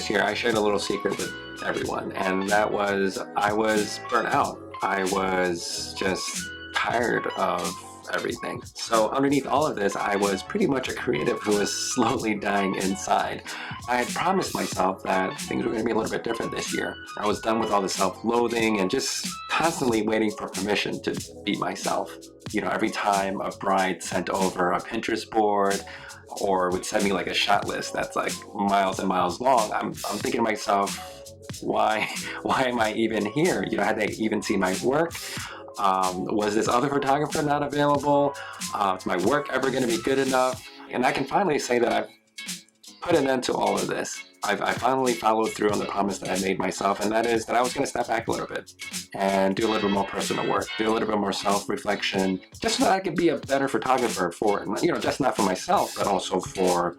this year, I shared a little secret with everyone, and that was I was burnt out. I was just tired of everything. So underneath all of this, I was pretty much a creative who was slowly dying inside. I had promised myself that things were going to be a little bit different this year. I was done with all the self-loathing and just constantly waiting for permission to be myself. You know, every time a bride sent over a Pinterest board or would send me like a shot list that's like miles and miles long, I'm thinking to myself, why am I even here? You know, had they even seen my work? Was this other photographer not available? Is my work ever going to be good enough? And I can finally say that I've put an end to all of this. I finally followed through on the promise that I made myself, and that is that I was going to step back a little bit and do a little bit more personal work, do a little bit more self-reflection, just so that I could be a better photographer for, you know, just not for myself, but also for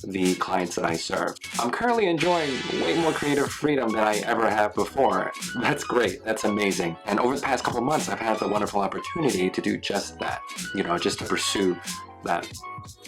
the clients that I serve. I'm currently enjoying way more creative freedom than I ever have before. That's great. That's amazing. And over the past couple of months, I've had the wonderful opportunity to do just that, you know, just to pursue that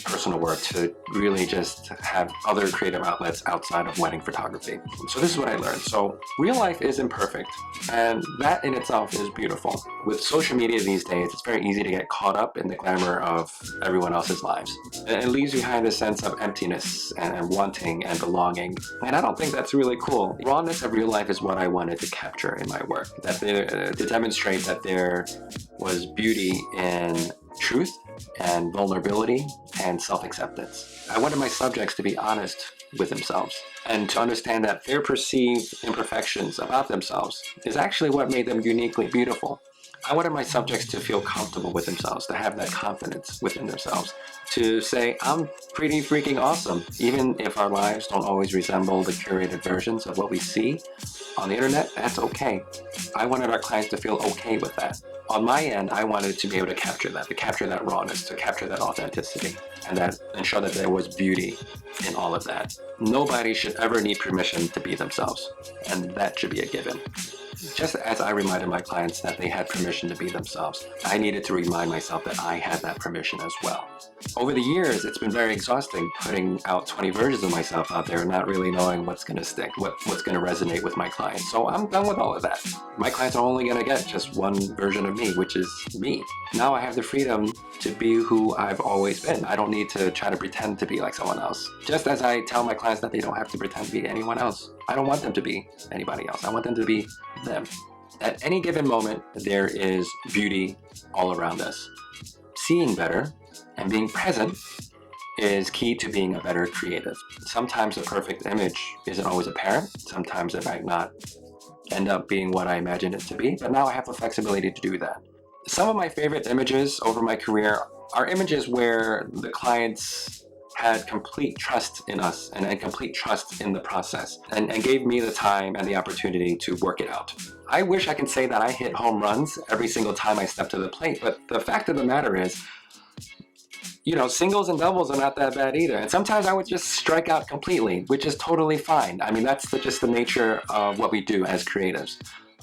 personal work, to really just have other creative outlets outside of wedding photography. So this is what I learned. So real life is imperfect, and that in itself is beautiful. With social media these days, it's very easy to get caught up in the glamour of everyone else's lives. And it leaves behind a sense of emptiness and wanting and belonging. And I don't think that's really cool. Rawness of real life is what I wanted to capture in my work, that to demonstrate that there was beauty in truth and vulnerability and self-acceptance. I wanted my subjects to be honest with themselves and to understand that their perceived imperfections about themselves is actually what made them uniquely beautiful. I wanted my subjects to feel comfortable with themselves, to have that confidence within themselves, to say, I'm pretty freaking awesome, even if our lives don't always resemble the curated versions of what we see on the internet. That's okay. I wanted our clients to feel okay with that. On my end, I wanted to be able to capture that rawness, to capture that authenticity, and show that there was beauty in all of that. Nobody should ever need permission to be themselves, and that should be a given. Just as I reminded my clients that they had permission to be themselves, I needed to remind myself that I had that permission as well. Over the years, it's been very exhausting putting out 20 versions of myself out there and not really knowing what's going to stick, what's going to resonate with my clients. So I'm done with all of that. My clients are only going to get just one version of me, which is me. Now I have the freedom to be who I've always been. I don't need to try to pretend to be like someone else. Just as I tell my clients that they don't have to pretend to be anyone else. I don't want them to be anybody else. I want them to be them. At any given moment, there is beauty all around us. Seeing better and being present is key to being a better creative. Sometimes the perfect image isn't always apparent. Sometimes it might not end up being what I imagined it to be, but now I have the flexibility to do that. Some of my favorite images over my career are images where the clients had complete trust in us and complete trust in the process and gave me the time and the opportunity to work it out. I wish I could say that I hit home runs every single time I step to the plate, but the fact of the matter is, you know, singles and doubles are not that bad either. And sometimes I would just strike out completely, which is totally fine. I mean, that's just the nature of what we do as creatives.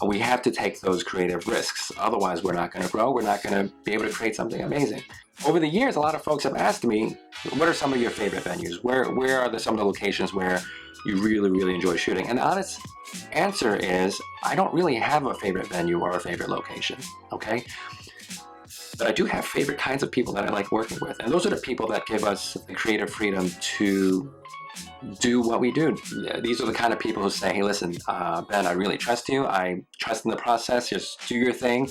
We have to take those creative risks. Otherwise, we're not going to grow. We're not going to be able to create something amazing. Over the years, a lot of folks have asked me, what are some of your favorite venues? Where are some of the locations where you really, really enjoy shooting? And the honest answer is, I don't really have a favorite venue or a favorite location, okay? But I do have favorite kinds of people that I like working with. And those are the people that give us the creative freedom to do what we do. These are the kind of people who say, hey, listen, Ben, I really trust you. I trust in the process. Just do your thing.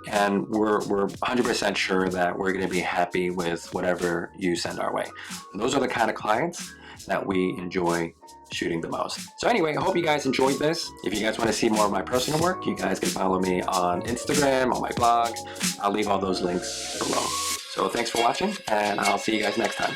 And we're 100% sure that we're going to be happy with whatever you send our way. And those are the kind of clients that we enjoy shooting the most. So anyway, I hope you guys enjoyed this. If you guys want to see more of my personal work, you guys can follow me on Instagram, on my blog. I'll leave all those links below. So thanks for watching, and I'll see you guys next time.